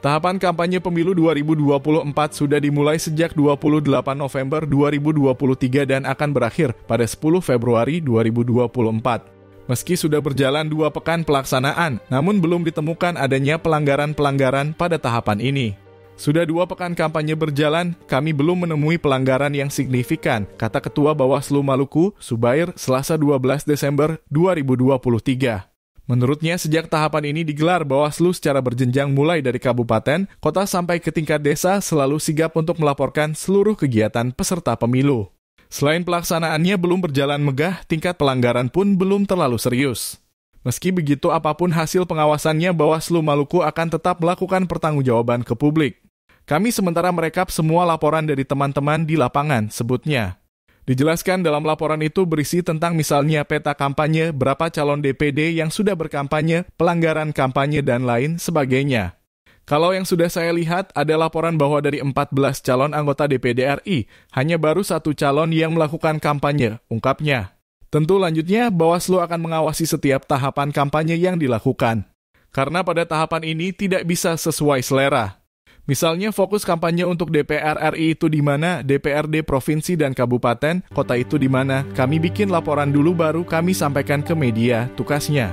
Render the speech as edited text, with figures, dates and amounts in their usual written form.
Tahapan kampanye pemilu 2024 sudah dimulai sejak 28 November 2023 dan akan berakhir pada 10 Februari 2024. Meski sudah berjalan 2 pekan pelaksanaan, namun belum ditemukan adanya pelanggaran-pelanggaran pada tahapan ini. Sudah 2 pekan kampanye berjalan, kami belum menemui pelanggaran yang signifikan, kata Ketua Bawaslu Maluku, Subair, Selasa 12 Desember 2023. Menurutnya, sejak tahapan ini digelar, Bawaslu secara berjenjang mulai dari kabupaten, kota sampai ke tingkat desa selalu sigap untuk melaporkan seluruh kegiatan peserta pemilu. Selain pelaksanaannya belum berjalan megah, tingkat pelanggaran pun belum terlalu serius. Meski begitu, apapun hasil pengawasannya, Bawaslu Maluku akan tetap melakukan pertanggungjawaban ke publik. Kami sementara merekap semua laporan dari teman-teman di lapangan, sebutnya. Dijelaskan dalam laporan itu berisi tentang misalnya peta kampanye, berapa calon DPD yang sudah berkampanye, pelanggaran kampanye, dan lain sebagainya. Kalau yang sudah saya lihat, ada laporan bahwa dari 14 calon anggota DPD RI, hanya baru 1 calon yang melakukan kampanye, ungkapnya. Tentu lanjutnya, Bawaslu akan mengawasi setiap tahapan kampanye yang dilakukan. Karena pada tahapan ini tidak bisa sesuai selera. Misalnya fokus kampanye untuk DPR RI itu di mana, DPRD provinsi dan kabupaten, kota itu di mana, kami bikin laporan dulu baru kami sampaikan ke media, tukasnya.